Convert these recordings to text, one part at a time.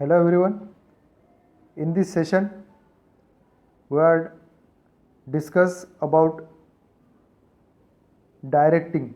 Hello everyone. In this session, we are discuss about directing.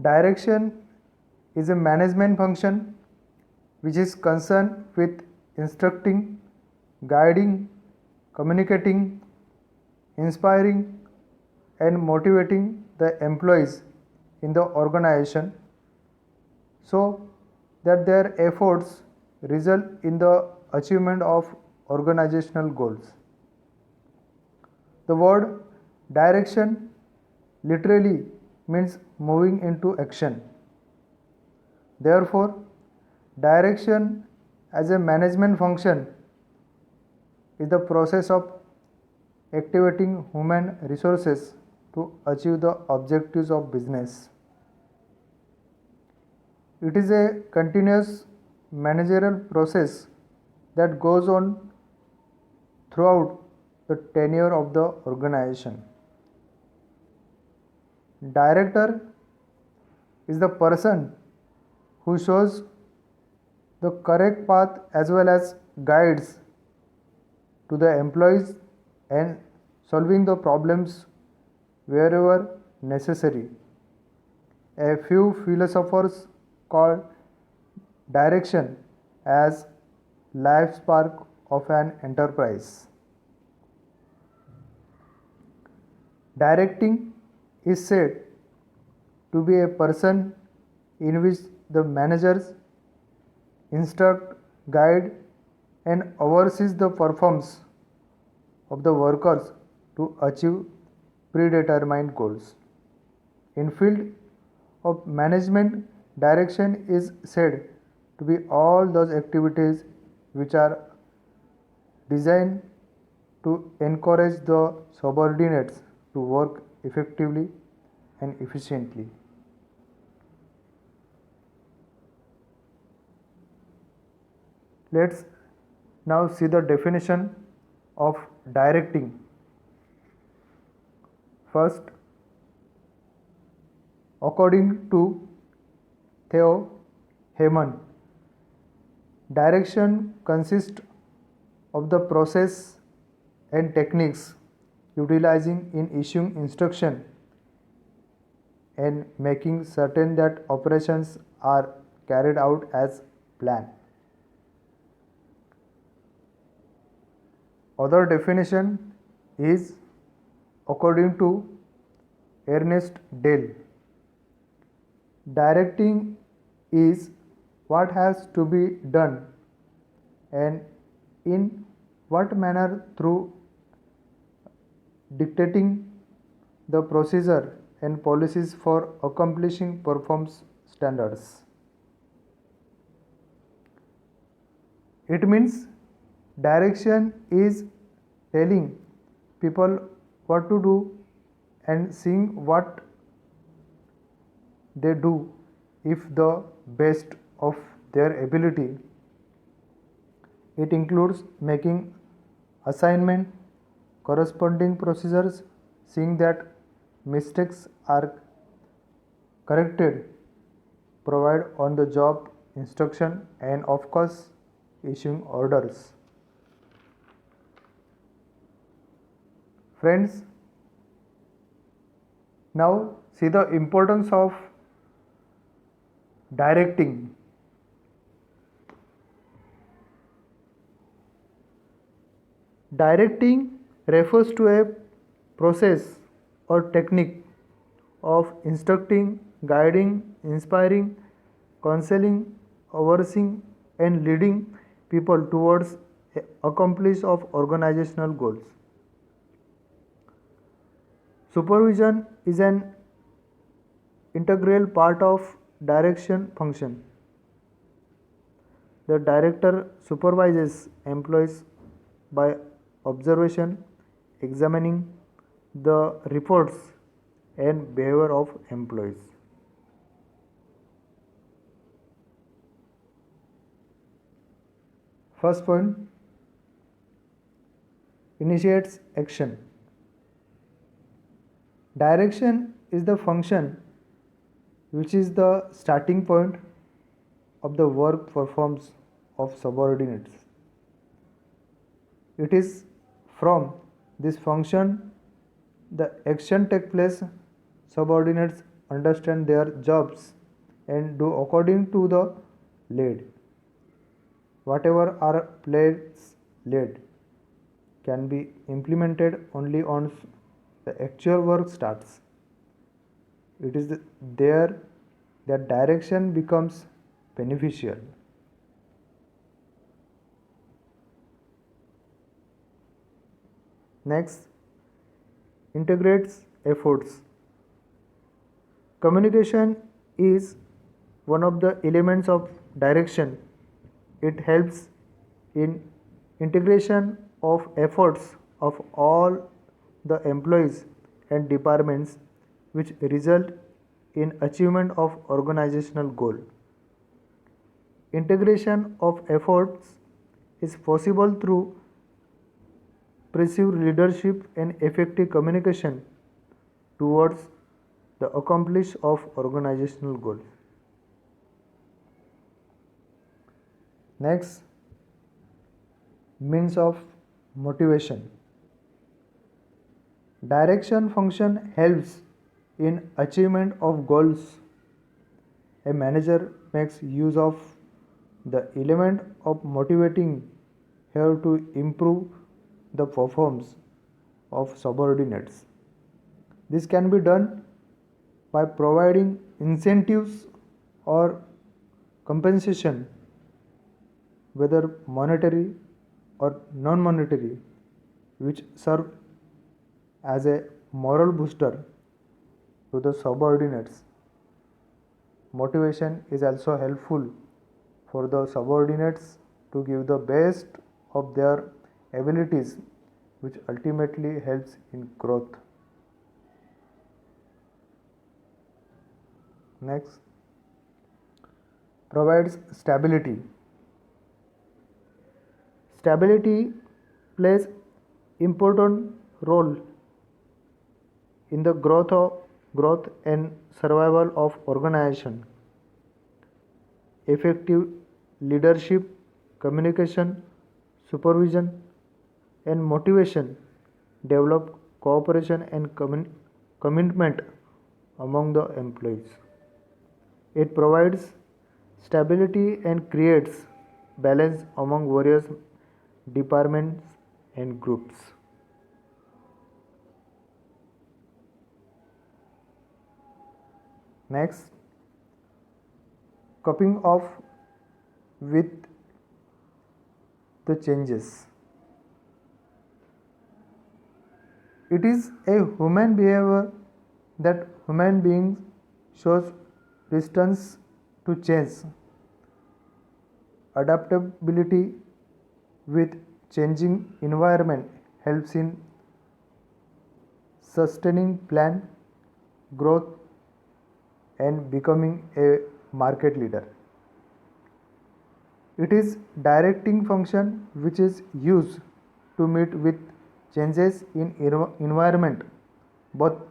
Direction is a management function which is concerned with instructing, guiding, communicating, inspiring, and motivating the employees in the organization so that their efforts result in the achievement of organizational goals. The word direction literally means moving into action. Therefore, direction as a management function is the process of activating human resources to achieve the objectives of business. It is a continuous managerial process that goes on throughout the tenure of the organization. Director is the person who shows the correct path as well as guides to the employees and solving the problems wherever necessary. A few philosophers call direction as life spark of an enterprise. Directing is said to be a person in which the managers instruct, guide, and oversees the performance of the workers to achieve predetermined goals. In field of management, direction is said to be all those activities which are designed to encourage the subordinates to work effectively and efficiently. Let's now see the definition of directing. First, according to Theo Heyman, direction consists of the process and techniques utilizing in issuing instruction and making certain that operations are carried out as planned. Other definition is according to Ernest Dale. Directing is what has to be done and in what manner through dictating the procedure and policies for accomplishing performance standards. It means direction is telling people what to do and seeing what they do if the best of their ability. It includes making assignment, corresponding procedures, seeing that mistakes are corrected, provide on the job instruction, and of course issuing orders. Friends, now see the importance of directing. Directing refers to a process or technique of instructing, guiding, inspiring, counseling, overseeing, and leading people towards accomplishment of organizational goals. Supervision is an integral part of direction function. The director supervises employees by observation, examining the reports and behavior of employees. First point, initiates action. Direction is the function which is the starting point of the work performed of subordinates. It is from this function the action take place. Subordinates understand their jobs and do according to the lead. Whatever are players led can be implemented only once the actual work starts. It is there that direction becomes beneficial. Next, integrates efforts. Communication is one of the elements of direction. It helps in integration of efforts of all the employees and departments which result in achievement of organizational goal. Integration of efforts is possible through perceived leadership and effective communication towards the accomplish of organizational goals. Next, means of motivation. Direction function helps in achievement of goals. A manager makes use of the element of motivating here to improve the performance of subordinates. This can be done by providing incentives or compensation, whether monetary or non-monetary, which serve as a moral booster to the subordinates. Motivation is also helpful for the subordinates to give the best of their abilities, which ultimately helps in growth. Next, provides stability. Stability plays important role in the growth and survival of organization. Effective leadership, communication, supervision, and motivation develop cooperation and commitment among the employees. It provides stability and creates balance among various departments and groups. Next, coping off with the changes. It is a human behavior that human beings shows resistance to change. Adaptability with changing environment helps in sustaining plan growth and becoming a market leader. It is directing function which is used to meet with changes in environment, both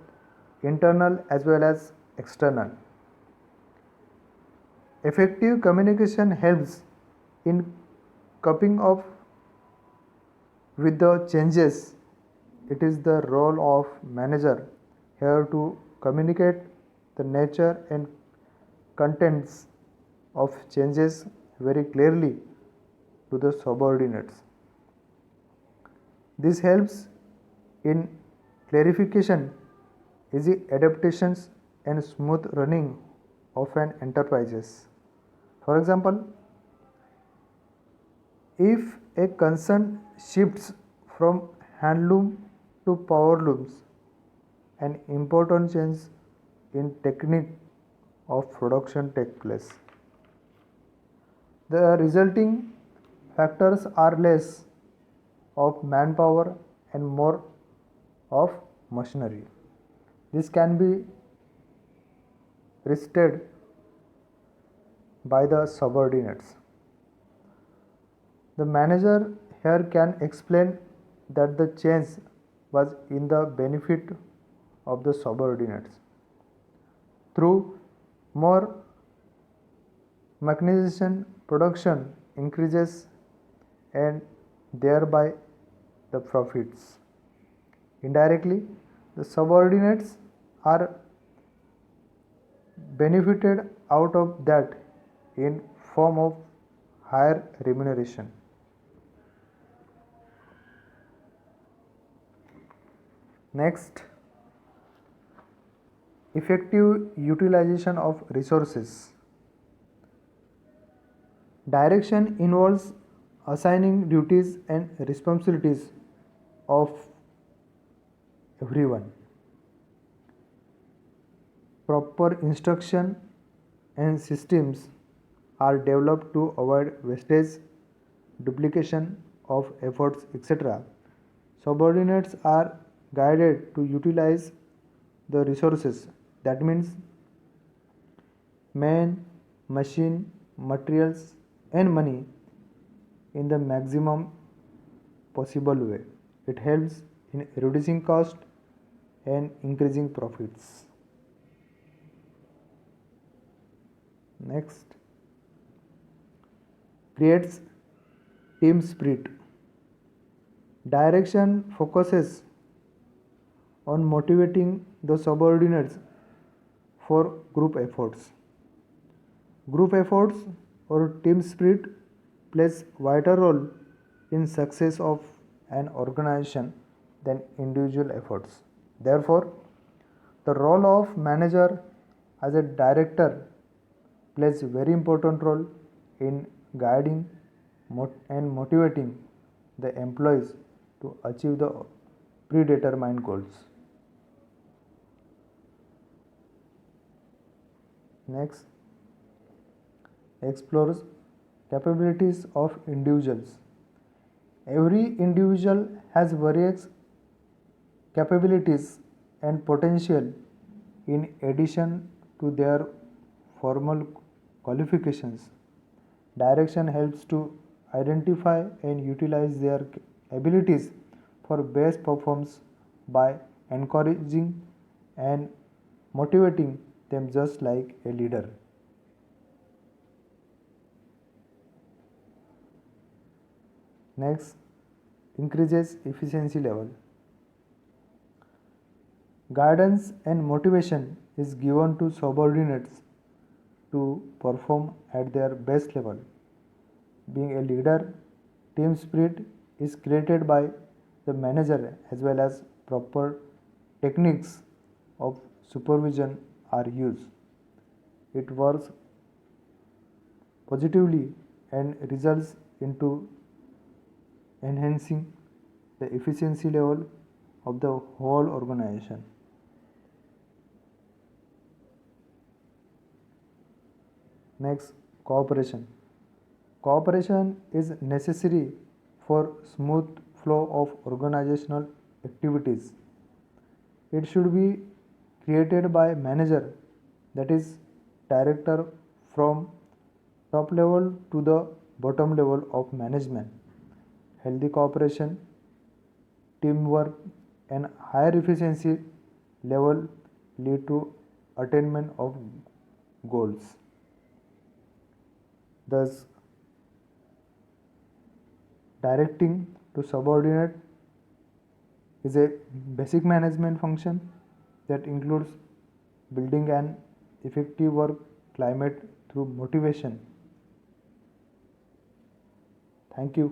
internal as well as external. Effective communication helps in coping up with the changes. It is the role of manager here to communicate the nature and contents of changes very clearly to the subordinates. This helps in clarification, easy adaptations and smooth running of an enterprises. For example, if a concern shifts from handloom to power looms, an important change in technique of production takes place. The resulting factors are less of manpower and more of machinery. This can be resisted by the subordinates. The manager here can explain that the change was in the benefit of the subordinates through More mechanization production increases and thereby the profits. Indirectly, the subordinates are benefited out of that in form of higher remuneration. Next, effective utilization of resources. Direction involves assigning duties and responsibilities of everyone. Proper instruction and systems are developed to avoid wastage, duplication of efforts, etc. Subordinates are guided to utilize the resources, that means man, machine, materials, and money in the maximum possible way. It helps in reducing cost and increasing profits. Next, creates team spirit. Direction focuses on motivating the subordinates for group efforts. Group efforts or team spirit plays vital role in success of an organization than individual efforts. Therefore, the role of manager as a director plays a very important role in guiding and motivating the employees to achieve the predetermined goals. Next, explores capabilities of individuals. Every individual has various capabilities and potential in addition to their formal qualifications. Direction helps to identify and utilize their abilities for best performance by encouraging and motivating them just like a leader. Next, increases efficiency level. Guidance and motivation is given to subordinates to perform at their best level. Being a leader, team spirit is created by the manager as well as proper techniques of supervision are used. It works positively and results into enhancing the efficiency level of the whole organization. Next, cooperation. Cooperation is necessary for smooth flow of organizational activities. It should be created by manager, that is director, from top level to the bottom level of management. Healthy cooperation, teamwork and higher efficiency level lead to attainment of goals. Thus, directing to subordinate is a basic management function that includes building an effective work climate through motivation. Thank you.